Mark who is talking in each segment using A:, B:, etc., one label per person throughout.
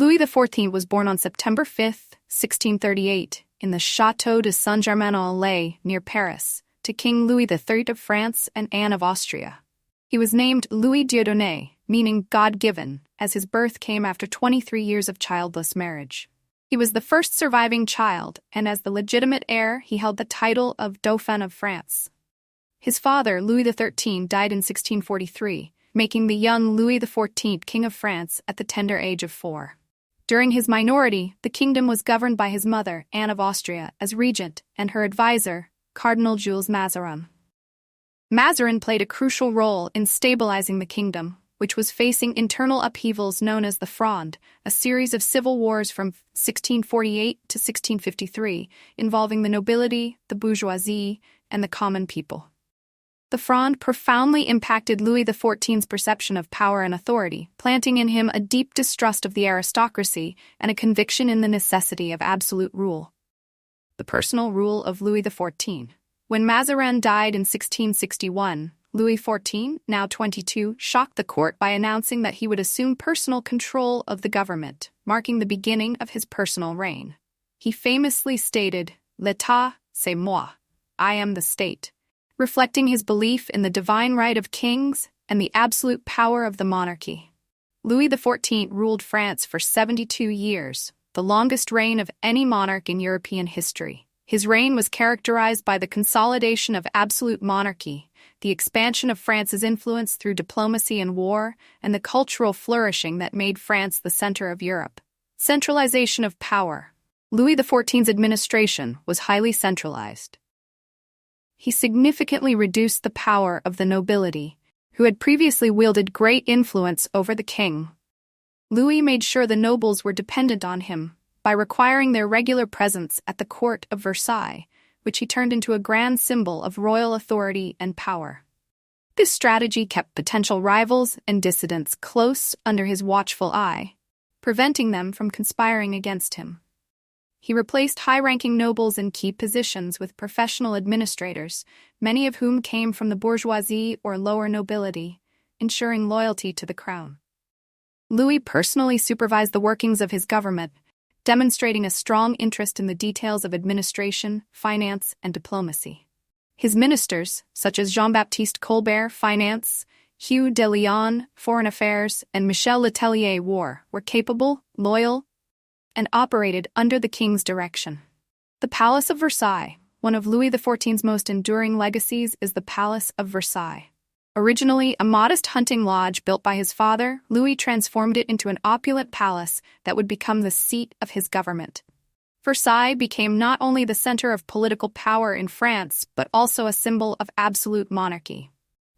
A: Louis XIV was born on September 5, 1638, in the Château de Saint-Germain-en-Laye, near Paris, to King Louis III of France and Anne of Austria. He was named Louis Dieudonné, meaning God-given, as his birth came after 23 years of childless marriage. He was the first surviving child, and as the legitimate heir, he held the title of Dauphin of France. His father, Louis XIII, died in 1643, making the young Louis XIV King of France at the tender age of 4. During his minority, the kingdom was governed by his mother, Anne of Austria, as regent, and her advisor, Cardinal Jules Mazarin. Mazarin played a crucial role in stabilizing the kingdom, which was facing internal upheavals known as the Fronde, a series of civil wars from 1648 to 1653, involving the nobility, the bourgeoisie, and the common people. The Fronde profoundly impacted Louis XIV's perception of power and authority, planting in him a deep distrust of the aristocracy and a conviction in the necessity of absolute rule. The personal rule of Louis XIV. When Mazarin died in 1661, Louis XIV, now 22, shocked the court by announcing that he would assume personal control of the government, marking the beginning of his personal reign. He famously stated, "L'État, c'est moi. I am the state," reflecting his belief in the divine right of kings and the absolute power of the monarchy. Louis XIV ruled France for 72 years, the longest reign of any monarch in European history. His reign was characterized by the consolidation of absolute monarchy, the expansion of France's influence through diplomacy and war, and the cultural flourishing that made France the center of Europe. Centralization of power. Louis XIV's administration was highly centralized. He significantly reduced the power of the nobility, who had previously wielded great influence over the king. Louis made sure the nobles were dependent on him by requiring their regular presence at the court of Versailles, which he turned into a grand symbol of royal authority and power. This strategy kept potential rivals and dissidents close under his watchful eye, preventing them from conspiring against him. He replaced high-ranking nobles in key positions with professional administrators, many of whom came from the bourgeoisie or lower nobility, ensuring loyalty to the crown. Louis personally supervised the workings of his government, demonstrating a strong interest in the details of administration, finance, and diplomacy. His ministers, such as Jean-Baptiste Colbert, Finance, Hugh de Lyon, Foreign Affairs, and Michel Letellier, War, were capable, loyal, and operated under the king's direction. The Palace of Versailles, one of Louis XIV's most enduring legacies, is the Palace of Versailles. Originally a modest hunting lodge built by his father, Louis transformed it into an opulent palace that would become the seat of his government. Versailles became not only the center of political power in France, but also a symbol of absolute monarchy.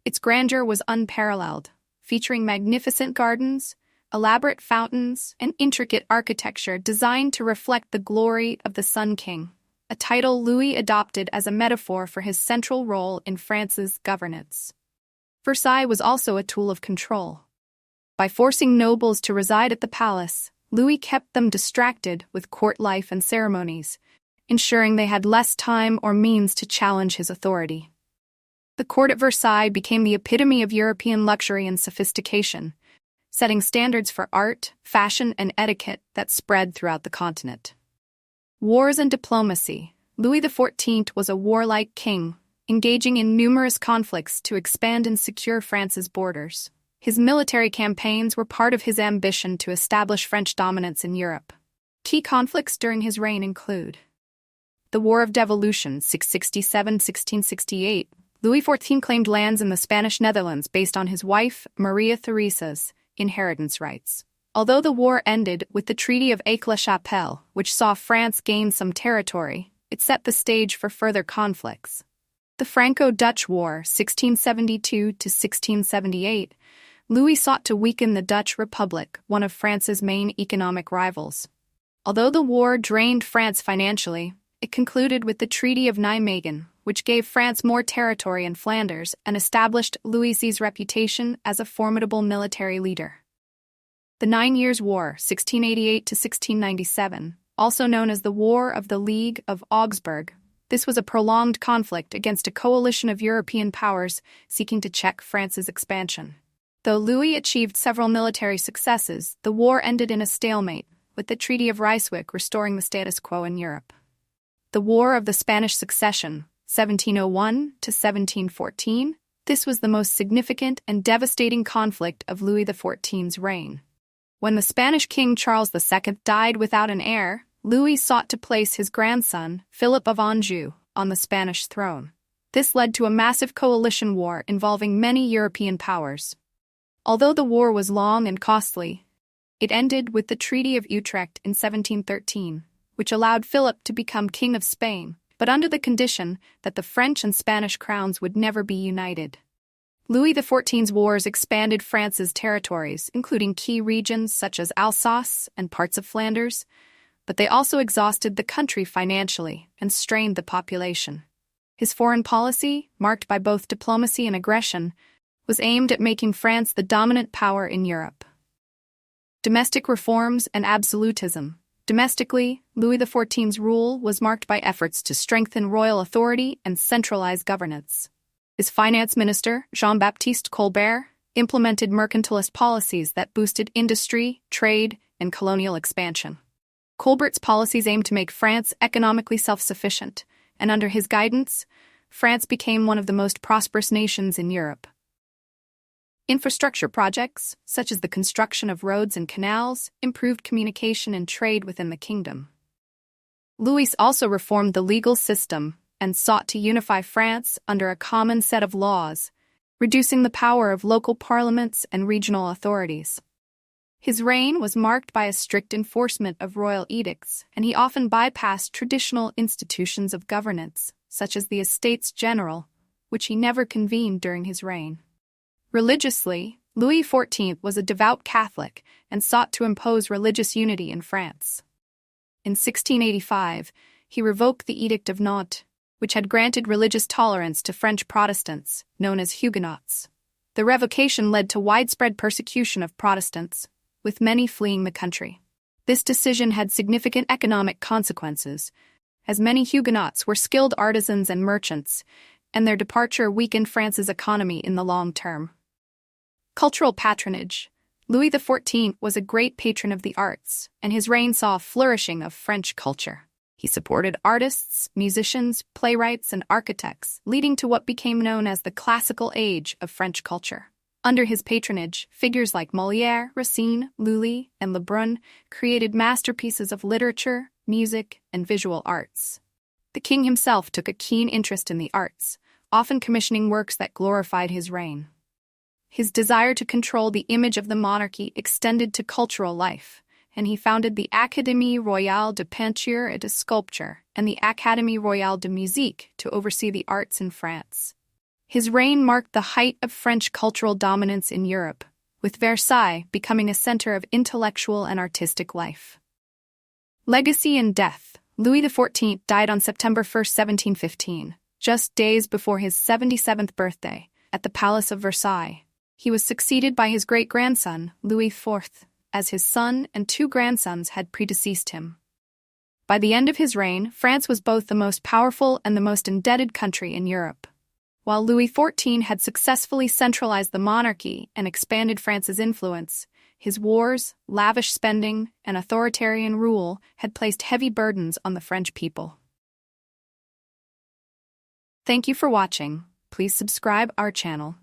A: Its grandeur was unparalleled, featuring magnificent gardens, elaborate fountains, and intricate architecture designed to reflect the glory of the Sun King, a title Louis adopted as a metaphor for his central role in France's governance. Versailles was also a tool of control. By forcing nobles to reside at the palace, Louis kept them distracted with court life and ceremonies, ensuring they had less time or means to challenge his authority. The court at Versailles became the epitome of European luxury and sophistication, setting standards for art, fashion, and etiquette that spread throughout the continent. Wars and diplomacy. Louis XIV was a warlike king, engaging in numerous conflicts to expand and secure France's borders. His military campaigns were part of his ambition to establish French dominance in Europe. Key conflicts during his reign include the War of Devolution, 1667-1668. Louis XIV claimed lands in the Spanish Netherlands based on his wife, Maria Theresa's, inheritance rights. Although the war ended with the Treaty of Aix-la-Chapelle, which saw France gain some territory, it set the stage for further conflicts. The Franco-Dutch War, 1672-1678, Louis sought to weaken the Dutch Republic, one of France's main economic rivals. Although the war drained France financially, it concluded with the Treaty of Nijmegen, which gave France more territory in Flanders and established Louis's reputation as a formidable military leader. The 9 Years' War, 1688-1697, also known as the War of the League of Augsburg. This was a prolonged conflict against a coalition of European powers seeking to check France's expansion. Though Louis achieved several military successes, the war ended in a stalemate, with the Treaty of Ryswick restoring the status quo in Europe. The War of the Spanish Succession, 1701 to 1714, this was the most significant and devastating conflict of Louis XIV's reign. When the Spanish King Charles II died without an heir, Louis sought to place his grandson, Philip of Anjou, on the Spanish throne. This led to a massive coalition war involving many European powers. Although the war was long and costly, it ended with the Treaty of Utrecht in 1713, which allowed Philip to become King of Spain, but under the condition that the French and Spanish crowns would never be united. Louis XIV's wars expanded France's territories, including key regions such as Alsace and parts of Flanders, but they also exhausted the country financially and strained the population. His foreign policy, marked by both diplomacy and aggression, was aimed at making France the dominant power in Europe. Domestic reforms and absolutism. Domestically, Louis XIV's rule was marked by efforts to strengthen royal authority and centralize governance. His finance minister, Jean-Baptiste Colbert, implemented mercantilist policies that boosted industry, trade, and colonial expansion. Colbert's policies aimed to make France economically self-sufficient, and under his guidance, France became one of the most prosperous nations in Europe. Infrastructure projects, such as the construction of roads and canals, improved communication and trade within the kingdom. Louis also reformed the legal system and sought to unify France under a common set of laws, reducing the power of local parliaments and regional authorities. His reign was marked by a strict enforcement of royal edicts, and he often bypassed traditional institutions of governance, such as the Estates General, which he never convened during his reign. Religiously, Louis XIV was a devout Catholic and sought to impose religious unity in France. In 1685, he revoked the Edict of Nantes, which had granted religious tolerance to French Protestants, known as Huguenots. The revocation led to widespread persecution of Protestants, with many fleeing the country. This decision had significant economic consequences, as many Huguenots were skilled artisans and merchants, and their departure weakened France's economy in the long term. Cultural patronage. Louis XIV was a great patron of the arts, and his reign saw a flourishing of French culture. He supported artists, musicians, playwrights, and architects, leading to what became known as the classical age of French culture. Under his patronage, figures like Molière, Racine, Lully, and Lebrun created masterpieces of literature, music, and visual arts. The king himself took a keen interest in the arts, often commissioning works that glorified his reign. His desire to control the image of the monarchy extended to cultural life, and he founded the Académie Royale de Peinture et de Sculpture and the Académie Royale de Musique to oversee the arts in France. His reign marked the height of French cultural dominance in Europe, with Versailles becoming a center of intellectual and artistic life. Legacy and death. Louis XIV died on September 1, 1715, just days before his 77th birthday, at the Palace of Versailles. He was succeeded by his great-grandson, Louis IV, as his son and two grandsons had predeceased him. By the end of his reign, France was both the most powerful and the most indebted country in Europe. While Louis XIV had successfully centralized the monarchy and expanded France's influence, his wars, lavish spending, and authoritarian rule had placed heavy burdens on the French people. Thank you for watching. Please subscribe our channel